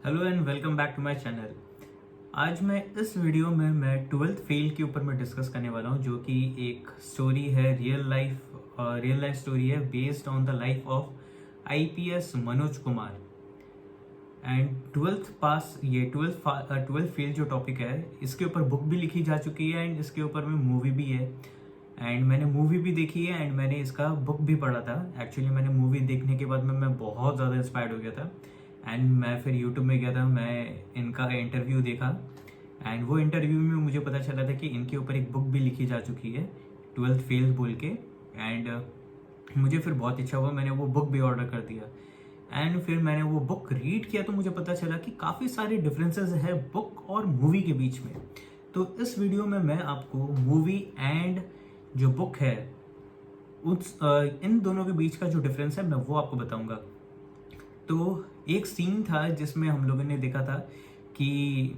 Hello and welcome back to my channel. आज मैं इस वीडियो में मैं ट्वेल्थ फेल के ऊपर मैं डिस्कस करने वाला हूँ, जो कि एक स्टोरी है, रियल लाइफ स्टोरी है based on the life of IPS Manoj Kumar. And twelfth fail जो टॉपिक है, इसके ऊपर बुक भी लिखी जा चुकी है एंड इसके ऊपर में मूवी भी है। एंड मैंने मूवी भी देखी है एंड मैंने इसका बुक भी पढ़ा था। एक्चुअली मैंने मूवी देखने के बाद में मैं बहुत ज़्यादा इंस्पायर्ड हो गया था एंड मैं फिर यूट्यूब में गया था, मैं इनका इंटरव्यू देखा एंड वो इंटरव्यू में मुझे पता चला था कि इनके ऊपर एक बुक भी लिखी जा चुकी है, ट्वेल्थ फेल बोल के। एंड मुझे फिर बहुत इच्छा हुआ, मैंने वो बुक भी ऑर्डर कर दिया एंड फिर मैंने वो बुक रीड किया तो मुझे पता चला कि काफ़ी सारे डिफरेंसेस है बुक और मूवी के बीच में। तो इस वीडियो में मैं आपको मूवी एंड जो बुक है इन दोनों के बीच का जो डिफरेंस है मैं वो आपको बताऊंगा। तो एक सीन था जिसमें हम लोगों ने देखा था कि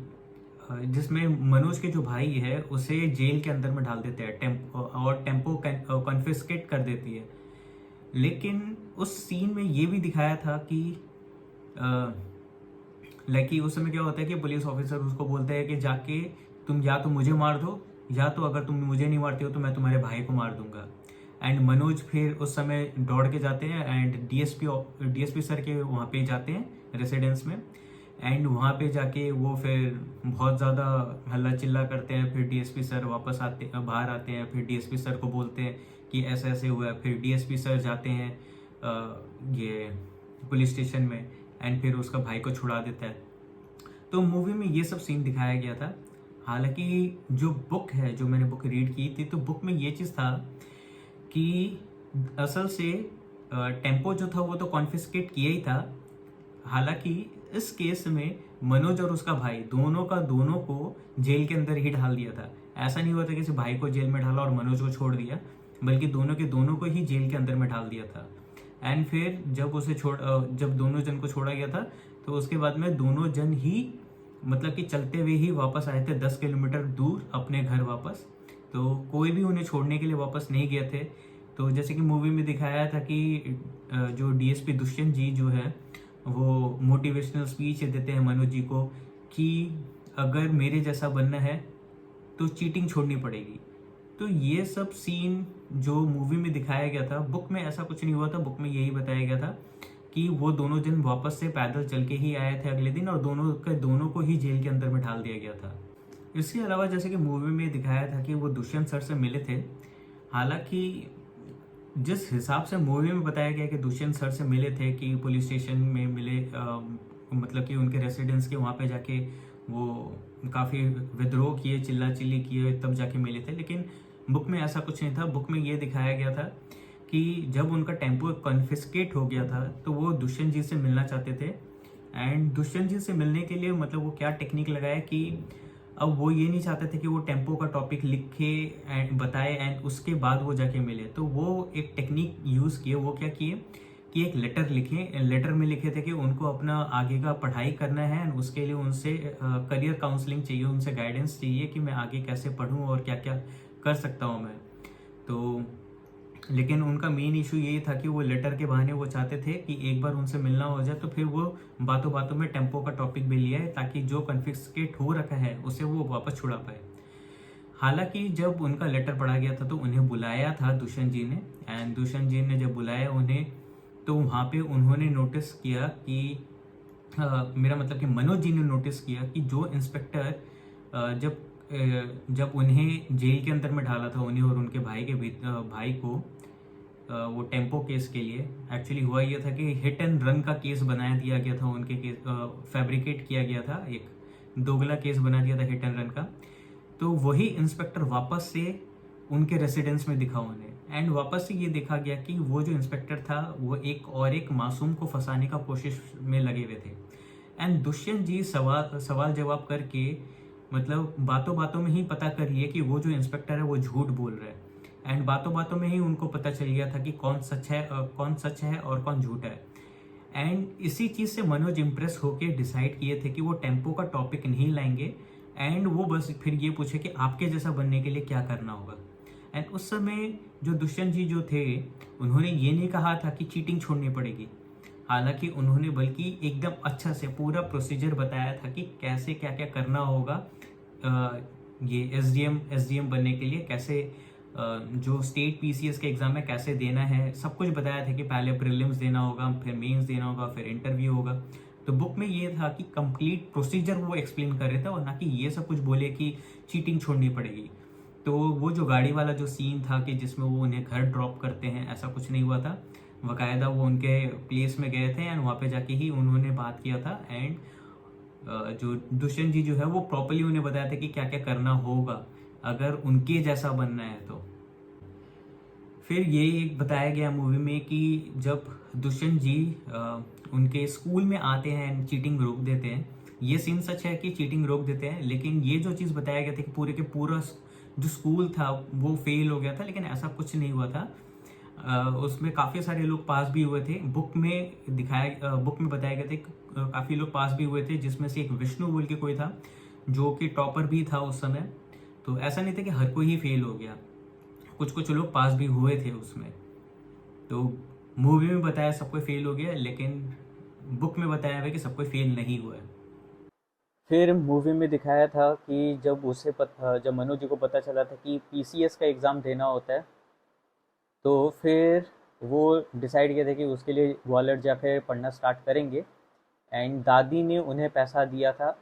जिसमें मनोज के जो भाई है उसे जेल के अंदर में डाल देते हैं टेम्पो कॉन्फिस्केट कर देती है। लेकिन उस सीन में ये भी दिखाया था कि लाइक उस समय क्या होता है कि पुलिस ऑफिसर उसको बोलते हैं कि जाके तुम या तो मुझे मार दो, या तो अगर तुम मुझे नहीं मारते हो तो मैं तुम्हारे भाई को मार दूंगा। एंड मनोज फिर उस समय दौड़ के जाते हैं एंड डीएसपी सर के वहाँ पे जाते हैं रेसिडेंस में। एंड वहाँ पे जाके वो फिर बहुत ज़्यादा हल्ला चिल्ला करते हैं। फिर डीएसपी सर वापस बाहर आते हैं, फिर डीएसपी सर को बोलते हैं कि ऐसे ऐसे हुआ है। फिर डीएसपी सर जाते हैं ये पुलिस स्टेशन में एंड फिर उसका भाई को छुड़ा देता है। तो मूवी में ये सब सीन दिखाया गया था। हालांकि जो बुक है, जो मैंने बुक रीड की थी, तो बुक में ये चीज़ था कि असल से टेम्पो जो था वो तो कॉन्फिस्केट किया ही था। हालांकि इस केस में मनोज और उसका भाई दोनों को जेल के अंदर ही डाल दिया था। ऐसा नहीं हुआ था कि किसी भाई को जेल में डाला और मनोज को छोड़ दिया, बल्कि दोनों को ही जेल के अंदर में डाल दिया था। एंड फिर जब दोनों जन को छोड़ा गया था तो उसके बाद में दोनों जन ही मतलब कि चलते हुए ही वापस आए थे 10 किलोमीटर दूर अपने घर वापस। तो कोई भी उन्हें छोड़ने के लिए वापस नहीं गए थे। तो जैसे कि मूवी में दिखाया था कि जो डीएसपी दुष्यंत जी जो है वो मोटिवेशनल स्पीच देते हैं मनोज जी को कि अगर मेरे जैसा बनना है तो चीटिंग छोड़नी पड़ेगी। तो ये सब सीन जो मूवी में दिखाया गया था, बुक में ऐसा कुछ नहीं हुआ था। बुक में यही बताया गया था कि वो दोनों जन वापस से पैदल चल के ही आए थे अगले दिन और दोनों को ही जेल के अंदर में डाल दिया गया था। इसके अलावा जैसे कि मूवी में दिखाया था कि वो दुष्यंत सर से मिले थे। हालांकि जिस हिसाब से मूवी में बताया गया कि दुष्यंत सर से मिले थे कि पुलिस स्टेशन में मिले, मतलब कि उनके रेसिडेंस के वहाँ पे जाके वो काफ़ी विद्रोह किए, चिल्ला चिल्ली किए, तब जाके मिले थे। लेकिन बुक में ऐसा कुछ नहीं था। बुक में ये दिखाया गया था कि जब उनका टेम्पो कॉन्फिस्केट हो गया था तो वो दुष्यंत जी से मिलना चाहते थे। एंड दुष्यंत जी से मिलने के लिए मतलब वो क्या टेक्निक लगाया कि अब वो ये नहीं चाहते थे कि वो टेम्पो का टॉपिक लिखे एंड बताए एंड उसके बाद वो जाके मिले। तो वो एक टेक्निक यूज़ किए। वो क्या किए कि एक लेटर लिखे। लेटर में लिखे थे कि उनको अपना आगे का पढ़ाई करना है एंड उसके लिए उनसे करियर काउंसलिंग चाहिए, उनसे गाइडेंस चाहिए कि मैं आगे कैसे पढूं और क्या क्या कर सकता हूं मैं। तो लेकिन उनका मेन इशू यही था कि वो लेटर के बहाने वो चाहते थे कि एक बार उनसे मिलना हो जाए तो फिर वो बातों बातों में टेम्पो का टॉपिक भी लिया है ताकि जो कन्फिस्केट हो रखा है उसे वो वापस छुड़ा पाए। हालांकि जब उनका लेटर पढ़ा गया था तो उन्हें बुलाया था दुष्यंत जी ने। एंड दुष्यंत जी ने जब बुलाया उन्हें, तो वहाँ पे उन्होंने नोटिस किया कि मेरा मतलब कि मनोज जी ने नोटिस किया कि जो इंस्पेक्टर जब उन्हें जेल के अंदर में डाला था, उन्हें और उनके भाई को वो टेम्पो केस के लिए, एक्चुअली हुआ ये था कि हिट एंड रन का केस बनाया दिया गया था उनके केस, फैब्रिकेट किया गया था, एक दोगला केस बना दिया था हिट एंड रन का। तो वही इंस्पेक्टर वापस से उनके रेसिडेंस में दिखा उन्हें एंड वापस से ये देखा गया कि वो जो इंस्पेक्टर था वो एक मासूम को फंसाने का कोशिश में लगे हुए थे। एंड दुष्यंत जी सवाल जवाब करके मतलब बातों बातों में ही पता करिए कि वो जो इंस्पेक्टर है वो झूठ बोल रहा है। एंड बातों बातों में ही उनको पता चल गया था कि कौन सच है और कौन झूठ है। एंड इसी चीज़ से मनोज इम्प्रेस होके डिसाइड किए थे कि वो टेम्पो का टॉपिक नहीं लाएंगे एंड वो बस फिर ये पूछे कि आपके जैसा बनने के लिए क्या करना होगा। एंड उस समय जो दुष्यंत जी जो थे उन्होंने ये नहीं कहा था कि चीटिंग छोड़नी पड़ेगी। हालांकि उन्होंने बल्कि एकदम अच्छा से पूरा प्रोसीजर बताया था कि कैसे क्या क्या करना होगा ये एसडीएम बनने के लिए, कैसे जो स्टेट पीसीएस के एग्ज़ाम में कैसे देना है, सब कुछ बताया था कि पहले प्रीलिम्स देना होगा, फिर मेंस देना होगा, फिर इंटरव्यू होगा। तो बुक में ये था कि कंप्लीट प्रोसीजर वो एक्सप्लेन कर रहे थे, और ना कि ये सब कुछ बोले कि चीटिंग छोड़नी पड़ेगी। तो वो जो गाड़ी वाला जो सीन था कि जिसमें वो उन्हें घर ड्रॉप करते हैं, ऐसा कुछ नहीं हुआ था। बाकायदा वो उनके प्लेस में गए थे एंड वहाँ पे जाके ही उन्होंने बात किया था। एंड जो दुष्यंत जी जो है वो प्रॉपरली उन्हें बताया था कि क्या क्या करना होगा अगर उनके जैसा बनना है तो। फिर ये एक बताया गया मूवी में कि जब दुष्यंत जी उनके स्कूल में आते हैं, चीटिंग रोक देते हैं। ये सीन सच है कि चीटिंग रोक देते हैं, लेकिन ये जो चीज़ बताया गया था कि पूरे के पूरा जो स्कूल था वो फेल हो गया था, लेकिन ऐसा कुछ नहीं हुआ था। उसमें काफ़ी सारे लोग पास भी हुए थे। बुक में बताया गया था कि काफ़ी लोग पास भी हुए थे, जिसमें से एक विष्णु बोल के कोई था जो कि टॉपर भी था उस समय। तो ऐसा नहीं था कि हर कोई ही फेल हो गया, कुछ कुछ लोग पास भी हुए थे उसमें। तो मूवी में बताया सब कोई फेल हो गया, लेकिन बुक में बताया हुआ है कि सब कोई फेल नहीं हुआ है। फिर मूवी में दिखाया था कि जब मनोज जी को पता चला था कि पीसीएस का एग्ज़ाम देना होता है, तो फिर वो डिसाइड किया था कि उसके लिए ग्वालियर जाकर पढ़ना स्टार्ट करेंगे। एंड दादी ने उन्हें पैसा दिया था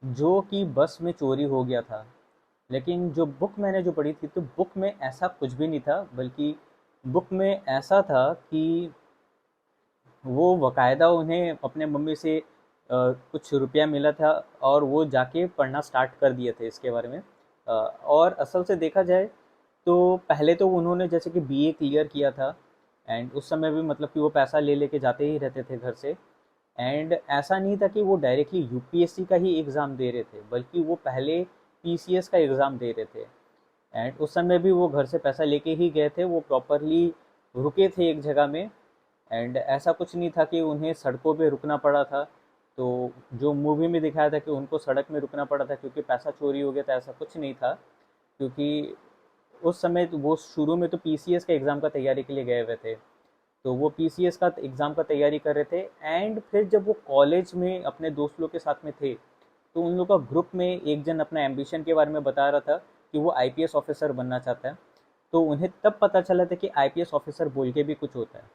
जो कि बस में चोरी हो गया था। लेकिन जो बुक मैंने जो पढ़ी थी, तो बुक में ऐसा कुछ भी नहीं था, बल्कि बुक में ऐसा था कि वो बकायदा उन्हें अपने मम्मी से कुछ रुपया मिला था और वो जाके पढ़ना स्टार्ट कर दिए थे इसके बारे में। और असल से देखा जाए तो पहले तो उन्होंने जैसे कि बीए क्लियर किया था। एंड उस समय भी मतलब कि वो पैसा ले लेके जाते ही रहते थे घर से। एंड ऐसा नहीं था कि वो डायरेक्टली यूपीएससी का ही एग्ज़ाम दे रहे थे, बल्कि वो पहले पीसीएस का एग्ज़ाम दे रहे थे। एंड उस समय भी वो घर से पैसा लेके ही गए थे, वो प्रॉपरली रुके थे एक जगह में। एंड ऐसा कुछ नहीं था कि उन्हें सड़कों पे रुकना पड़ा था। तो जो मूवी में दिखाया था कि उनको सड़क में रुकना पड़ा था क्योंकि पैसा चोरी हो गया था, ऐसा कुछ नहीं था। क्योंकि उस समय तो वो शुरू में तो पीसीएस के एग्ज़ाम का तैयारी के लिए गए हुए थे। तो वो पीसीएस का एग्ज़ाम का तैयारी कर रहे थे। एंड फिर जब वो कॉलेज में अपने दोस्त लोग के साथ में थे, तो उन लोग का ग्रुप में एक जन अपना एम्बिशन के बारे में बता रहा था कि वो आईपीएस ऑफिसर बनना चाहता है। तो उन्हें तब पता चला था कि आईपीएस ऑफिसर बोल के भी कुछ होता है।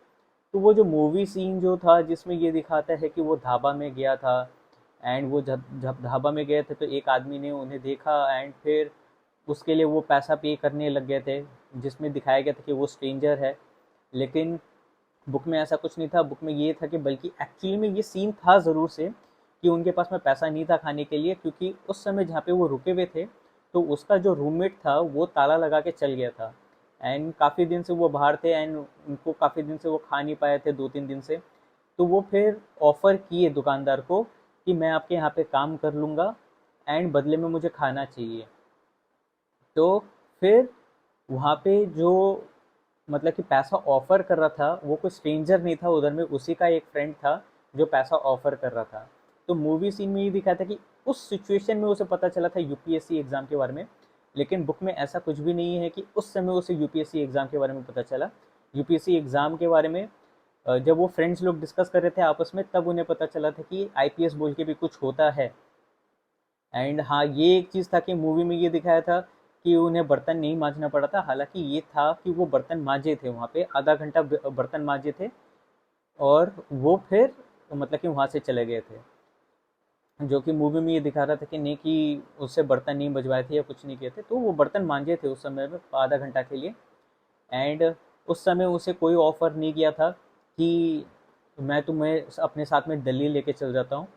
तो वो जो मूवी सीन जो था जिसमें ये दिखाता है कि वो ढाबा में गया था। एंड वो जब जब ढाबा में गए थे तो एक आदमी ने उन्हें देखा एंड फिर उसके लिए वो पैसा पे करने लग गए थे, जिसमें दिखाया गया था कि वो स्ट्रेंजर है। लेकिन बुक में ऐसा कुछ नहीं था। बुक में ये था कि बल्कि एक्चुअली में ये सीन था ज़रूर से कि उनके पास में पैसा नहीं था खाने के लिए, क्योंकि उस समय जहाँ पे वो रुके हुए थे तो उसका जो रूममेट था वो ताला लगा के चल गया था। एंड काफ़ी दिन से वो बाहर थे एंड उनको काफ़ी दिन से वो खा नहीं पाए थे, 2-3 दिन से। तो वो फिर ऑफ़र किए दुकानदार को कि मैं आपके यहाँ पे काम कर लूँगा एंड बदले में मुझे खाना चाहिए। तो फिर वहाँ पे जो मतलब कि पैसा ऑफ़र कर रहा था वो कोई स्ट्रेंजर नहीं था, उधर में उसी का एक फ्रेंड था जो पैसा ऑफ़र कर रहा था। तो मूवी सीन में ये दिखाया था कि उस सिचुएशन में उसे पता चला था यूपीएससी एग्ज़ाम के बारे में। लेकिन बुक में ऐसा कुछ भी नहीं है कि उस समय उसे यूपीएससी एग्ज़ाम के बारे में पता चला। यूपीएससी एग्ज़ाम के बारे में जब वो फ्रेंड्स लोग डिस्कस कर रहे थे आपस में, तब उन्हें पता चला था कि आईपीएस बोल के भी कुछ होता है। एंड हाँ, ये एक चीज़ था कि मूवी में ये दिखाया था कि उन्हें बर्तन नहीं मांजना पड़ा था। हालांकि ये था कि वो बर्तन मांजे थे, वहाँ पे आधा घंटा बर्तन मांजे थे और वो फिर मतलब कि वहाँ से चले गए थे। जो कि मूवी में ये दिखा रहा था कि नहीं, कि उससे बर्तन नहीं बजवाए थे या कुछ नहीं किए थे, तो वो बर्तन मांजे थे उस समय में आधा घंटा के लिए। एंड उस समय उसे कोई ऑफ़र नहीं किया था कि मैं तुम्हें अपने साथ में दिल्ली लेके चल जाता हूँ।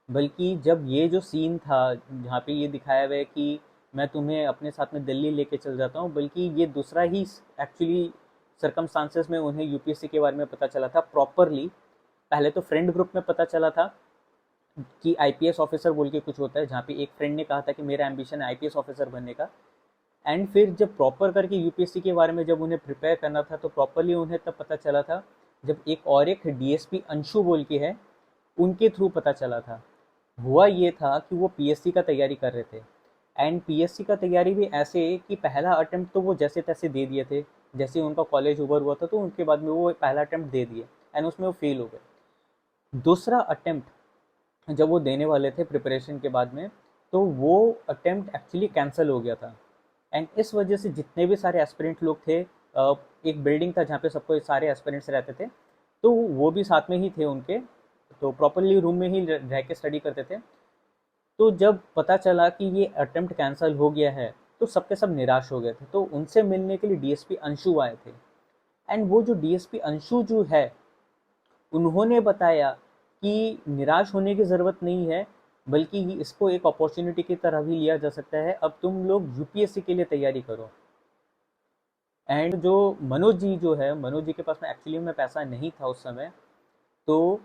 बल्कि जब ये जो सीन था जहाँ पे ये दिखाया हुआ है कि मैं तुम्हें अपने साथ में दिल्ली लेके चल जाता हूँ, बल्कि ये दूसरा ही एक्चुअली सर्कमस्टांसेस में उन्हें यूपीएससी के बारे में पता चला था प्रॉपरली। पहले तो फ्रेंड ग्रुप में पता चला था कि आईपीएस ऑफिसर बोल के कुछ होता है, जहाँ पे एक फ्रेंड ने कहा था कि मेरा एम्बिशन है आईपीएस ऑफिसर बनने का। एंड फिर जब प्रॉपर करके यूपीएससी के बारे में जब उन्हें प्रिपेयर करना था, तो प्रॉपरली उन्हें तब पता चला था जब एक डीएसपी अंशु बोल के है, उनके थ्रू पता चला था। हुआ ये था कि वो पीएससी का तैयारी कर रहे थे। एंड पीएससी का तैयारी भी ऐसे कि पहला अटेम्प्ट तो वो जैसे तैसे दे दिए थे। जैसे उनका कॉलेज ओवर हुआ था तो उनके बाद में वो पहला अटेम्प्ट दे दिए एंड उसमें वो फेल हो गए। दूसरा अटेम्प्ट जब वो देने वाले थे प्रिपरेशन के बाद में, तो वो अटेम्प्ट एक्चुअली कैंसिल हो गया था। एंड इस वजह से जितने भी सारे एस्पिरेंट लोग थे, एक बिल्डिंग था जहाँ पे सबको सारे एस्पिरेंट्स रहते थे, तो वो भी साथ में ही थे उनके, तो प्रॉपरली रूम में ही रह के स्टडी करते थे। तो जब पता चला कि ये अटेम्प्ट कैंसिल हो गया है, तो सबके सब निराश हो गए थे। तो उनसे मिलने के लिए डीएसपी अंशु आए थे। एंड वो जो डीएसपी अंशु जो है, उन्होंने बताया कि निराश होने की ज़रूरत नहीं है, बल्कि इसको एक अपॉर्चुनिटी की तरह भी लिया जा सकता है। अब तुम लोग यूपीएससी के लिए तैयारी करो। एंड जो मनोज जी जो है, मनोज जी के पास में एक्चुअली में पैसा नहीं था उस समय, तो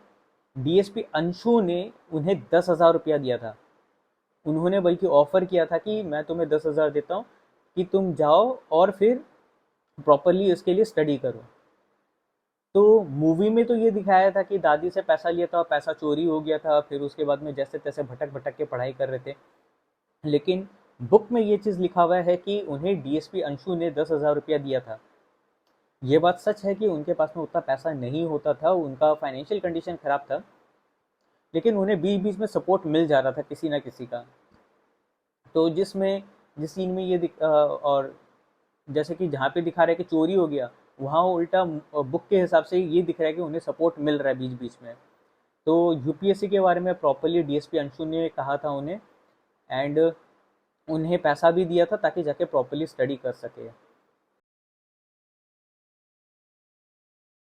डीएसपी अंशु ने उन्हें 10,000 रुपया दिया था। उन्होंने बल्कि ऑफर किया था कि मैं तुम्हें 10,000 देता हूँ कि तुम जाओ और फिर प्रॉपरली इसके लिए स्टडी करो। तो मूवी में तो ये दिखाया था कि दादी से पैसा लिया था, पैसा चोरी हो गया था, फिर उसके बाद में जैसे तैसे भटक भटक के पढ़ाई कर रहे थे। लेकिन बुक में ये चीज़ लिखा हुआ है कि उन्हें डीएसपी अंशु ने 10,000 रुपया दिया था। ये बात सच है कि उनके पास में उतना पैसा नहीं होता था, उनका फाइनेंशियल कंडीशन खराब था, लेकिन उन्हें बीच बीच में सपोर्ट मिल जा रहा था किसी ना किसी का। तो जिस सीन में और जैसे कि जहाँ पे दिखा रहा है कि चोरी हो गया, वहाँ उल्टा बुक के हिसाब से ये दिख रहा है कि उन्हें सपोर्ट मिल रहा है बीच बीच में। तो यूपीएससी के बारे में प्रॉपरली डीएसपी अंशु ने कहा था उन्हें, एंड उन्हें पैसा भी दिया था ताकि जाके प्रॉपरली स्टडी कर सके।